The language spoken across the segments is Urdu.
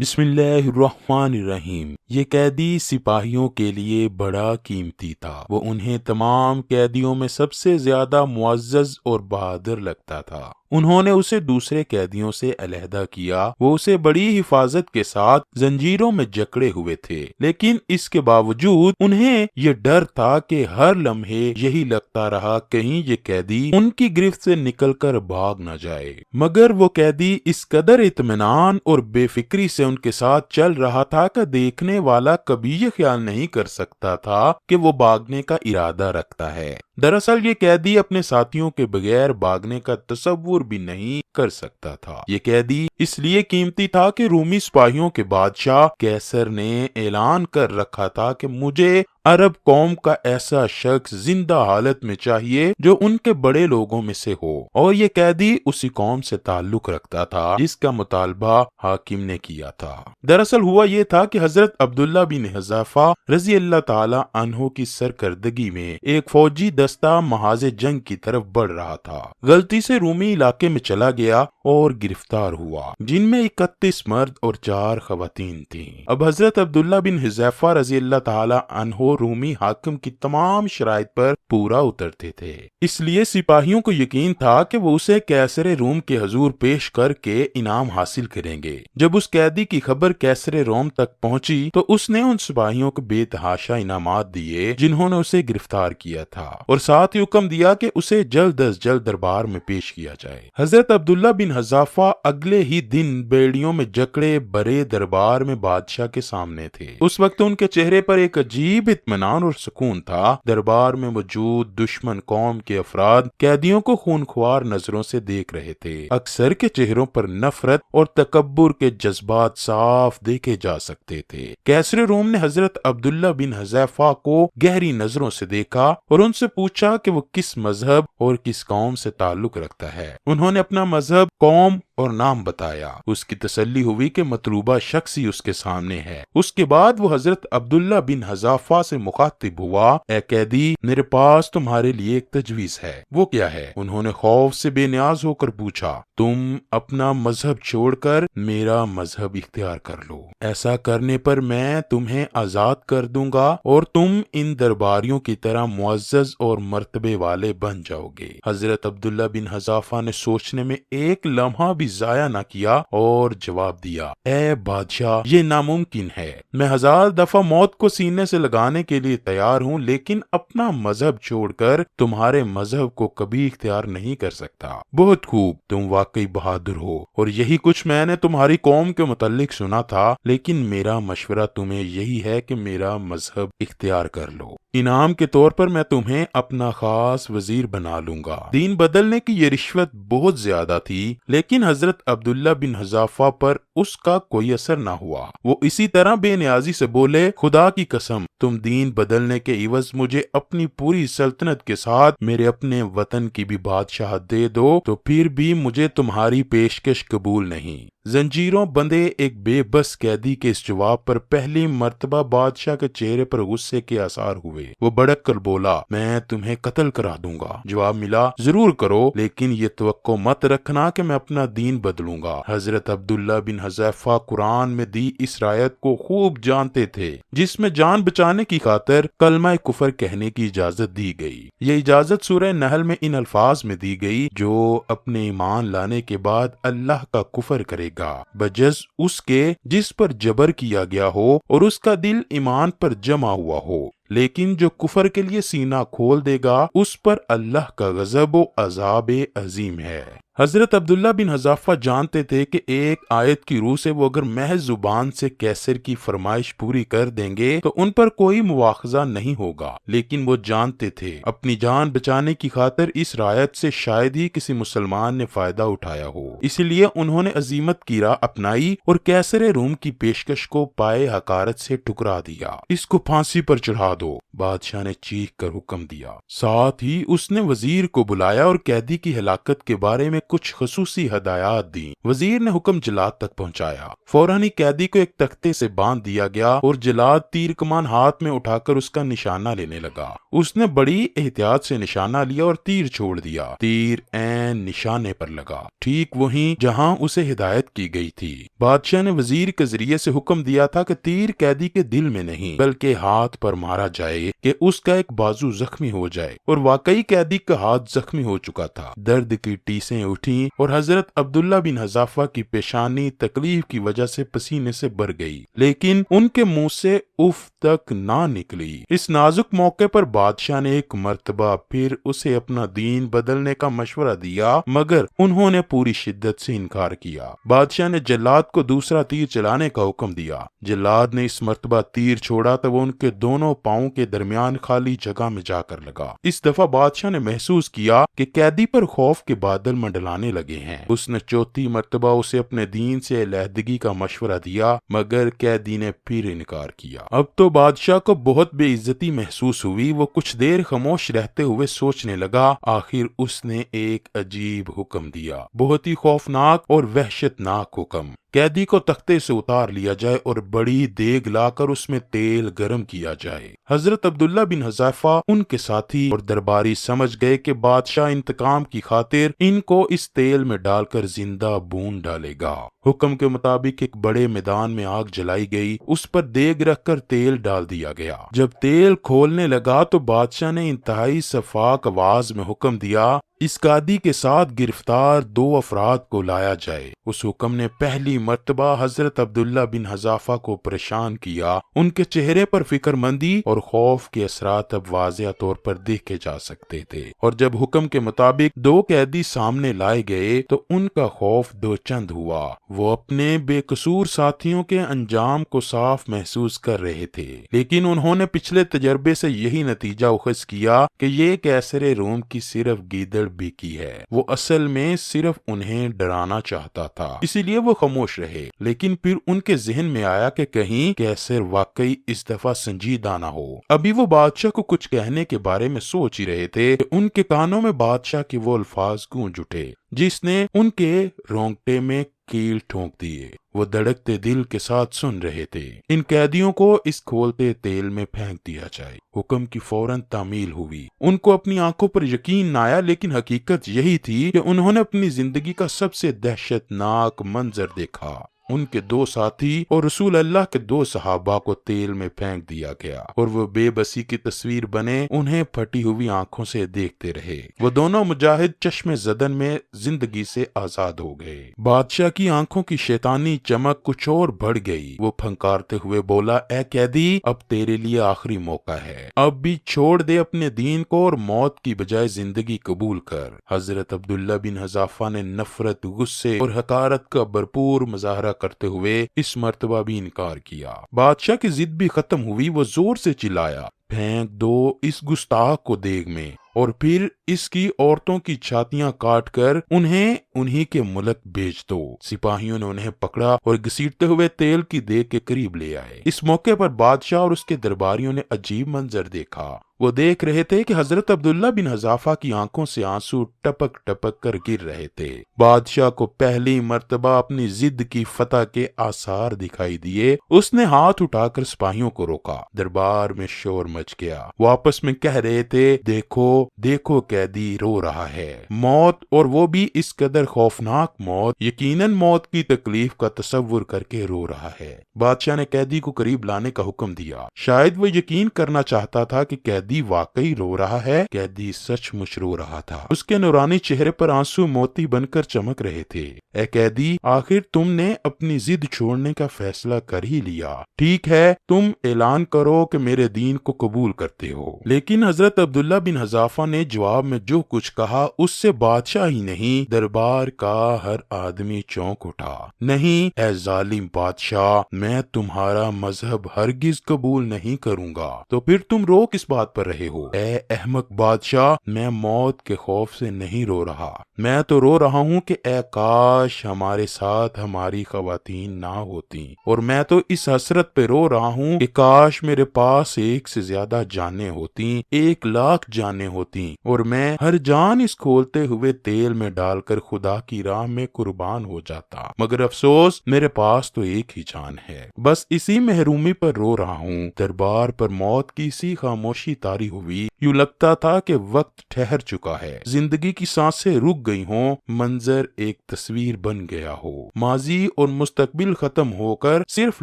بسم اللہ الرحمن الرحیم۔ یہ قیدی سپاہیوں کے لیے بڑا قیمتی تھا۔ وہ انہیں تمام قیدیوں میں سب سے زیادہ معزز اور بہادر لگتا تھا۔ انہوں نے اسے دوسرے قیدیوں سے علیحدہ کیا۔ وہ اسے بڑی حفاظت کے ساتھ زنجیروں میں جکڑے ہوئے تھے، لیکن اس کے باوجود انہیں یہ ڈر تھا کہ ہر لمحے یہی لگتا رہا کہیں یہ قیدی ان کی گرفت سے نکل کر بھاگ نہ جائے۔ مگر وہ قیدی اس قدر اطمینان اور بے فکری سے ان کے ساتھ چل رہا تھا کہ دیکھنے والا کبھی یہ خیال نہیں کر سکتا تھا کہ وہ بھاگنے کا ارادہ رکھتا ہے۔ دراصل یہ قیدی اپنے ساتھیوں کے بغیر بھاگنے کا تصور بھی نہیں کر سکتا تھا۔ یہ قیدی اس لیے قیمتی تھا کہ رومی سپاہیوں کے بادشاہ قیصر نے اعلان کر رکھا تھا کہ مجھے عرب قوم کا ایسا شخص زندہ حالت میں چاہیے جو ان کے بڑے لوگوں میں سے ہو، اور یہ قیدی اسی قوم سے تعلق رکھتا تھا جس کا مطالبہ حاکم نے کیا تھا۔ دراصل ہوا یہ تھا کہ حضرت عبداللہ بن حذیفہ رضی اللہ تعالی عنہ کی سرکردگی میں ایک فوجی دستہ محاذ جنگ کی طرف بڑھ رہا تھا۔ غلطی سے رومی علاقے میں چلا گیا اور گرفتار ہوا، جن میں 31 مرد اور 4 خواتین تھیں۔ اب حضرت عبداللہ بن حذیفہ رضی اللہ تعالی عنہ رومی حاکم کی تمام شرائط پر پورا اترتے تھے، اس لیے سپاہیوں کو یقین تھا کہ وہ اسے قیصر روم کے حضور پیش کر کے انعام حاصل کریں گے۔ جب اس قیدی کی خبر قیصر روم تک پہنچی تو اس نے ان سپاہیوں کو بے تحاشا انعامات دیے جنہوں نے اسے گرفتار کیا تھا، اور ساتھ ہی حکم دیا کہ اسے جلد از جلد دربار میں پیش کیا جائے۔ حضرت عبداللہ بن حذیفہ اگلے ہی دن بیڑیوں میں جکڑے بڑے دربار میں بادشاہ کے سامنے تھے۔ اس وقت ان کے چہرے پر ایک عجیب اطمینان اور سکون تھا۔ دربار میں موجود دشمن قوم کے افراد قیدیوں کو خونخوار نظروں سے دیکھ رہے تھے۔ اکثر کے چہروں پر نفرت اور تکبر کے جذبات صاف دیکھے جا سکتے تھے۔ قیصر روم نے حضرت عبداللہ بن حذیفہ کو گہری نظروں سے دیکھا اور ان سے پوچھا کہ وہ کس مذہب اور کس قوم سے تعلق رکھتا ہے۔ انہوں نے اپنا مذہب، قوم اور نام بتایا۔ اس کی تسلی ہوئی کہ مطلوبہ شخص ہی اس کے سامنے ہے۔ اس کے بعد وہ حضرت عبداللہ بن حذیفہ سے مخاطب ہوا، اے قیدی، میرے پاس تمہارے لیے ایک تجویز ہے۔ وہ کیا ہے؟ انہوں نے خوف سے بے نیاز ہو کر پوچھا۔ تم اپنا مذہب چھوڑ کر میرا مذہب اختیار کر لو۔ ایسا کرنے پر میں تمہیں آزاد کر دوں گا اور تم ان درباریوں کی طرح معزز اور مرتبے والے بن جاؤ گے۔ حضرت عبداللہ بن حذیفہ نے سوچنے میں ایک لمحہ بھی ضائع نہ کیا اور جواب دیا، اے بادشاہ، یہ ناممکن ہے۔ میں 1000 دفعہ موت کو سینے سے لگانے کے لیے تیار ہوں، لیکن اپنا مذہب چھوڑ کر تمہارے مذہب کو کبھی اختیار نہیں کر سکتا۔ بہت خوب، تم واقعی بہادر ہو، اور یہی کچھ میں نے تمہاری قوم کے متعلق سنا تھا، لیکن میرا مشورہ تمہیں یہی ہے کہ میرا مذہب اختیار کر لو۔ انعام کے طور پر میں تمہیں اپنا خاص وزیر بنا لوں گا۔ دین بدلنے کی یہ رشوت بہت زیادہ تھی، لیکن حضرت عبداللہ بن حذیفہ پر اس کا کوئی اثر نہ ہوا۔ وہ اسی طرح بے نیازی سے بولے، خدا کی قسم، تم دین بدلنے کے عوض مجھے اپنی پوری سلطنت کے ساتھ میرے اپنے وطن کی بھی بادشاہت دے دو تو پھر بھی مجھے تمہاری پیشکش قبول نہیں۔ زنجیروں بندے ایک بے بس قیدی کے اس جواب پر پہلی مرتبہ بادشاہ کے چہرے پر غصے کے آثار ہوئے۔ وہ بڑک کر بولا، میں تمہیں قتل کرا دوں گا۔ جواب ملا، ضرور کرو، لیکن یہ توقع مت رکھنا کہ میں اپنا دین بدلوں گا۔ حضرت عبداللہ بن حذیفہ قرآن میں دی اس رایت کو خوب جانتے تھے، جس میں جان بچانے کی خاطر کلمہ کفر کہنے کی اجازت دی گئی۔ یہ اجازت سورہ نحل میں ان الفاظ میں دی گئی، جو اپنے ایمان لانے کے بعد اللہ کا کفر کرے گا بجز اس کے جس پر جبر کیا گیا ہو اور اس کا دل ایمان پر جمع ہوا ہو، لیکن جو کفر کے لیے سینہ کھول دے گا اس پر اللہ کا غضب و عذاب عظیم ہے۔ حضرت عبداللہ بن حذیفہ جانتے تھے کہ ایک آیت کی روح سے وہ اگر محض زبان سے قیصر کی فرمائش پوری کر دیں گے تو ان پر کوئی مواخذہ نہیں ہوگا، لیکن وہ جانتے تھے اپنی جان بچانے کی خاطر اس رایت سے شاید ہی کسی مسلمان نے فائدہ اٹھایا ہو، اسی لیے انہوں نے عزیمت کی راہ اپنائی اور قیصر روم کی پیشکش کو پائے حقارت سے ٹکرا دیا۔ اس کو پھانسی پر چڑھا دو، بادشاہ نے چیخ کر حکم دیا۔ ساتھ ہی اس نے وزیر کو بلایا اور قیدی کی ہلاکت کے بارے میں کچھ خصوصی ہدایات دی۔ وزیر نے حکم جلاد تک پہنچایا۔ فوراً ہی قیدی کو ایک تختے سے باندھ دیا گیا اور جلاد تیر کمان ہاتھ میں اٹھا کر اس کا نشانہ لینے لگا۔ اس نے بڑی احتیاط سے نشانہ لیا اور تیر چھوڑ دیا۔ تیر عین نشانے پر لگا، ٹھیک وہیں جہاں اسے ہدایت کی گئی تھی۔ بادشاہ نے وزیر کے ذریعے سے حکم دیا تھا کہ تیر قیدی کے دل میں نہیں بلکہ ہاتھ پر مارا جائے کہ اس کا ایک بازو زخمی ہو جائے، اور واقعی قیدی کا ہاتھ زخمی ہو چکا تھا۔ درد کی ٹیسیں اٹھیں اور حضرت عبداللہ بن حذافہ کی پیشانی تکلیف کی وجہ سے پسینے سے بھر گئی، لیکن ان کے منہ سے اف تک نہ نکلی۔ اس نازک موقع پر بادشاہ نے ایک مرتبہ پھر اسے اپنا دین بدلنے کا مشورہ دیا، مگر انہوں نے پوری شدت سے انکار کیا۔ بادشاہ نے جلاد کو دوسرا تیر چلانے کا حکم دیا۔ جلاد نے اس مرتبہ تیر چھوڑا تو وہ ان کے دونوں پاؤں کے درمیان خالی جگہ میں جا کر لگا۔ اس دفعہ بادشاہ نے محسوس کیا کہ قیدی پر خوف کے بادل منڈلانے لگے ہیں۔ اس نے چوتھی مرتبہ اسے اپنے دین سے علیحدگی کا مشورہ دیا، مگر قیدی نے پھر انکار کیا۔ اب تو بادشاہ کو بہت بے عزتی محسوس ہوئی۔ وہ کچھ دیر خاموش رہتے ہوئے سوچنے لگا۔ آخر اس نے ایک عجیب حکم دیا، بہت ہی خوفناک اور وحشت ناک حکم۔ قیدی کو تختے سے اتار لیا جائے اور بڑی دیگ لا کر اس میں تیل گرم کیا جائے۔ حضرت عبداللہ بن حذافہ ان کے ساتھی اور درباری سمجھ گئے کہ بادشاہ انتقام کی خاطر ان کو اس تیل میں ڈال کر زندہ بھون ڈالے گا۔ حکم کے مطابق ایک بڑے میدان میں آگ جلائی گئی، اس پر دیگ رکھ کر تیل ڈال دیا گیا۔ جب تیل کھولنے لگا تو بادشاہ نے انتہائی شفاف آواز میں حکم دیا، اس قیدی کے ساتھ گرفتار 2 افراد کو لایا جائے۔ اس حکم نے پہلی مرتبہ حضرت عبداللہ بن حذافہ کو پریشان کیا۔ ان کے چہرے پر فکر مندی اور خوف کے اثرات اب واضح طور پر دیکھے جا سکتے تھے، اور جب حکم کے مطابق 2 قیدی سامنے لائے گئے تو ان کا خوف 2 چند ہوا۔ وہ اپنے بے قصور ساتھیوں کے انجام کو صاف محسوس کر رہے تھے، لیکن انہوں نے پچھلے تجربے سے یہی نتیجہ اخذ کیا کہ یہ کیسر روم کی صرف گیدڑ بیکی ہے۔ وہ اصل میں صرف انہیں ڈرانا چاہتا تھا، اسی لیے وہ خاموش رہے۔ لیکن پھر ان کے ذہن میں آیا کہ کہیں کیسر واقعی اس دفعہ سنجیدہ نہ ہو۔ ابھی وہ بادشاہ کو کچھ کہنے کے بارے میں سوچ ہی رہے تھے کہ ان کے کانوں میں بادشاہ کے وہ الفاظ گونج اٹھے جس نے ان کے رونگٹے میں کیل ٹھونک دیے۔ وہ دھڑکتے دل کے ساتھ سن رہے تھے، ان قیدیوں کو اس کھولتے تیل میں پھینک دیا جائے۔ حکم کی فوراً تعمیل ہوئی۔ ان کو اپنی آنکھوں پر یقین نہ آیا، لیکن حقیقت یہی تھی کہ انہوں نے اپنی زندگی کا سب سے دہشت ناک منظر دیکھا۔ ان کے 2 ساتھی اور رسول اللہ کے 2 صحابہ کو تیل میں پھینک دیا گیا، اور وہ بے بسی کی تصویر بنے انہیں پھٹی ہوئی آنکھوں سے دیکھتے رہے۔ وہ دونوں مجاہد چشم زدن میں زندگی سے آزاد ہو گئے۔ بادشاہ کی آنکھوں کی شیطانی چمک کچھ اور بڑھ گئی۔ وہ پھنکارتے ہوئے بولا، اے قیدی، اب تیرے لیے آخری موقع ہے، اب بھی چھوڑ دے اپنے دین کو اور موت کی بجائے زندگی قبول کر۔ حضرت عبداللہ بن حذافہ نے نفرت، غصے اور حقارت کا بھرپور مظاہرہ کرتے ہوئے اس مرتبہ بھی انکار کیا۔ بادشاہ کی ضد بھی ختم ہوئی۔ وہ زور سے چلایا، پھینک دو اس گستاخ کو دیگ میں، اور پھر اس کی عورتوں کی چھاتیاں کاٹ کر انہیں انہی کے ملک بھیج دو۔ سپاہیوں نے انہیں پکڑا اور گھسیٹتے ہوئے تیل کی دیگ کے قریب لے آئے۔ اس موقع پر بادشاہ اور اس کے درباریوں نے عجیب منظر دیکھا۔ وہ دیکھ رہے تھے کہ حضرت عبداللہ بن حذافہ کی آنکھوں سے آنسو ٹپک ٹپک کر گر رہے تھے۔ بادشاہ کو پہلی مرتبہ اپنی ضد کی فتح کے آثار دکھائی دیے۔ اس نے ہاتھ اٹھا کر سپاہیوں کو روکا۔ دربار میں شور مچ گیا۔ وہ آپس میں کہہ رہے تھے، دیکھو دیکھو قیدی رو رہا ہے۔ موت، اور وہ بھی اس قدر خوفناک موت، یقیناً موت کی تکلیف کا تصور کر کے رو رہا ہے۔ بادشاہ نے قیدی کو قریب لانے کا حکم دیا۔ شاید وہ یقین کرنا چاہتا تھا کہ قیدی واقعی رو رہا ہے۔ قیدی سچ مچ رو رہا تھا۔ اس کے نورانی چہرے پر آنسو موتی بن کر چمک رہے تھے۔ اے قیدی، آخر تم نے اپنی ضد چھوڑنے کا فیصلہ کر ہی لیا۔ ٹھیک ہے، تم اعلان کرو کہ میرے دین کو قبول کرتے ہو۔ لیکن حضرت عبداللہ بن حذافہ نے جواب میں جو کچھ کہا اس سے بادشاہ ہی نہیں دربار کا ہر آدمی چونک اٹھا۔ نہیں اے ظالم بادشاہ، میں تمہارا مذہب ہرگز قبول نہیں کروں گا، تو پھر تم رو کس بات پر رہے ہو؟ اے احمق بادشاہ، میں موت کے خوف سے نہیں رو رہا، میں تو رو رہا ہوں کہ اے کاش ہمارے ساتھ ہماری خواتین نہ ہوتی، اور میں تو اس حسرت پہ رو رہا ہوں کہ کاش میرے پاس ایک سے زیادہ جانیں ہوتی، 1,00,000 جانیں ہوتی، اور میں ہر جان اس کھولتے ہوئے تیل میں ڈال کر خدا کی راہ میں قربان ہو جاتا، مگر افسوس میرے پاس تو ایک ہی جان ہے، بس اسی محرومی پر رو رہا ہوں۔ دربار پر موت کی سی خاموشی طاری ہوئی، یوں لگتا تھا کہ وقت ٹھہر چکا ہے، زندگی کی سانسیں رک گئی ہوں، منظر ایک تصویر بن گیا ہو، ماضی اور مستقبل ختم ہو کر صرف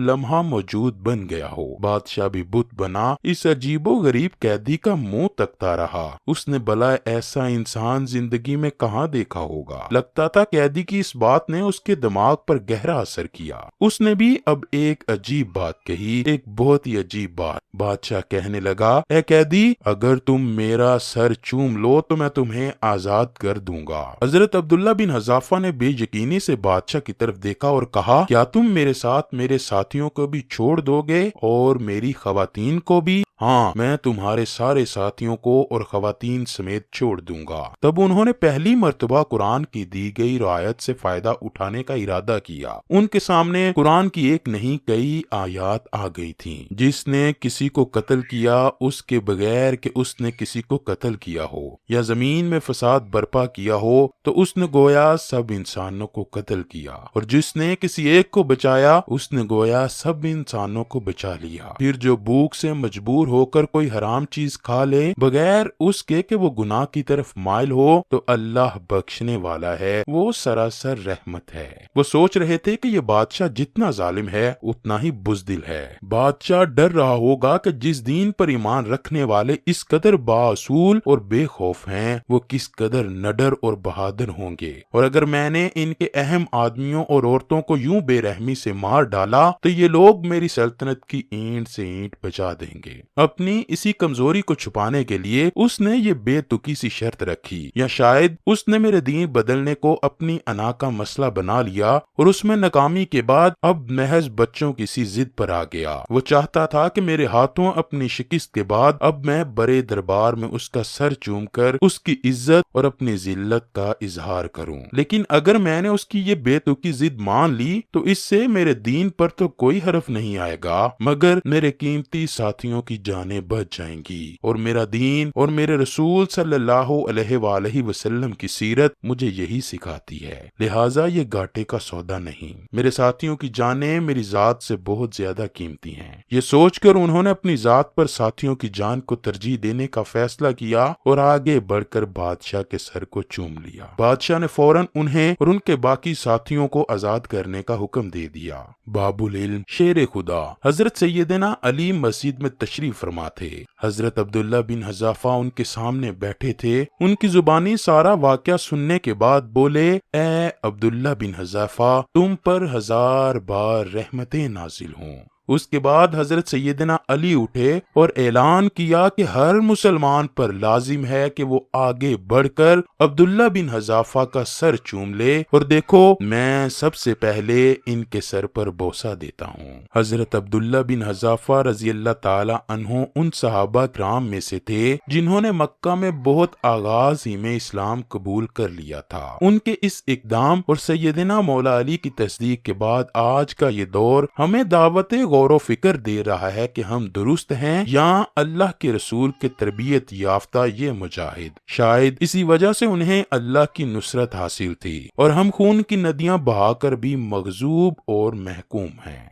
لمحہ موجود بن گیا ہو۔ بادشاہ بھی بت بنا اس عجیب و غریب قیدی کا منہ تکتا رہا، اس نے بھلا ایسا انسان زندگی میں کہاں دیکھا ہوگا؟ لگتا تھا قیدی کی اس بات نے اس کے دماغ پر گہرا اثر کیا۔ اس نے بھی اب ایک عجیب بات کہی، ایک بہت ہی عجیب بات۔ بادشاہ کہنے لگا، اے قیدی، اگر تم میرا سر چوم لو تو میں تمہیں آزاد کر دوں گا۔ حضرت عبداللہ بن حذافہ نے بے یقینی سے بادشاہ کی طرف دیکھا اور کہا، کیا تم میرے ساتھ میرے ساتھیوں کو بھی چھوڑ دو گے اور میری خواتین کو بھی؟ ہاں، میں تمہارے سارے ساتھیوں کو اور خواتین سمیت چھوڑ دوں گا۔ تب انہوں نے پہلی مرتبہ قرآن کی دی گئی رعایت سے فائدہ اٹھانے کا ارادہ کیا۔ ان کے سامنے قرآن کی ایک نہیں کئی آیات آ گئی تھیں۔ جس نے کسی کو قتل کیا اس کے بغیر کہ اس نے کسی کو قتل کیا ہو، یا زمین میں فساد برپا کیا ہو، تو اس نے گویا سب انسانوں کو قتل کیا، اور جس نے کسی ایک کو بچایا اس نے گویا سب انسانوں کو بچا لیا۔ پھر جو بھوک سے مجبور ہو کر کوئی حرام چیز کھا لے بغیر اس کے کہ وہ گناہ کی طرف مائل ہو، تو اللہ بخشنے والا ہے، وہ سراسر رحمت ہے۔ وہ سوچ رہے تھے کہ یہ بادشاہ جتنا ظالم ہے اتنا ہی بزدل ہے۔ بادشاہ ڈر رہا ہوگا کہ جس دین پر ایمان رکھنے والے اس قدر بااصول اور بے خوف ہیں، وہ کس قدر نڈر اور بہادر ہوں گے، اور اگر میں نے ان کے اہم آدمیوں اور عورتوں کو یوں بے رحمی سے مار ڈالا تو یہ لوگ میری سلطنت کی اینٹ سے اینٹ بچا دیں گے۔ اپنی اسی کمزوری کو چھپانے کے لیے اس نے یہ بے تکی سی شرط رکھی، یا شاید اس نے میرے دین بدلنے کو اپنی انا کا مسئلہ بنا لیا اور اس میں ناکامی کے بعد اب محض بچوں کی سی ضد پر آ گیا۔ وہ چاہتا تھا کہ میرے ہاتھوں اپنی شکست کے بعد اب میں بڑے دربار میں اس کا سر چوم کر اس کی عزت اور اپنی ذلت کا اظہار کروں، لیکن اگر میں نے اس کی یہ بے تکی ضد مان لی تو اس سے میرے دین پر تو کوئی حرف نہیں آئے گا، مگر میرے قیمتی ساتھیوں کی جانیں بچ جائیں گی، اور میرا دین اور میرے رسول صلی اللہ علیہ وآلہ وسلم کی سیرت مجھے یہی سکھاتی ہے، لہٰذا یہ گھاٹے کا سودا نہیں۔ میرے ساتھیوں کی جانیں میری ذات سے بہت زیادہ قیمتی ہیں۔ یہ سوچ کر انہوں نے اپنی ذات پر ساتھیوں کی جان کو ترجیح دینے کا فیصلہ کیا اور آگے بڑھ کر بادشاہ کے سر کو چوم لیا۔ بادشاہ نے فوراً انہیں اور ان کے باقی ساتھیوں کو آزاد کرنے کا حکم دے دیا۔ باب العلم، شیر خدا۔ حضرت سیدنا علی مسجد میں تشریف فرما تھے۔ حضرت عبداللہ بن حذافہ ان کے سامنے بیٹھے تھے۔ ان کی زبانی سارا واقعہ سننے کے بعد بولے، اے عبداللہ بن حذافہ، تم پر 1000 بار رحمتیں نازل ہوں۔ اس کے بعد حضرت سیدنا علی اٹھے اور اعلان کیا کہ ہر مسلمان پر لازم ہے کہ وہ آگے بڑھ کر عبداللہ بن حذافہ کا سر چوم لے، اور دیکھو میں سب سے پہلے ان کے سر پر بوسہ دیتا ہوں۔ حضرت عبداللہ بن حذافہ رضی اللہ تعالی عنہ ان صحابہ کرام میں سے تھے جنہوں نے مکہ میں بہت آغاز ہی میں اسلام قبول کر لیا تھا۔ ان کے اس اقدام اور سیدنا مولا علی کی تصدیق کے بعد آج کا یہ دور ہمیں دعوت غور و فکر دے رہا ہے کہ ہم درست ہیں یا اللہ کے رسول کے تربیت یافتہ یہ مجاہد۔ شاید اسی وجہ سے انہیں اللہ کی نصرت حاصل تھی اور ہم خون کی ندیاں بہا کر بھی مغصوب اور محکوم ہیں۔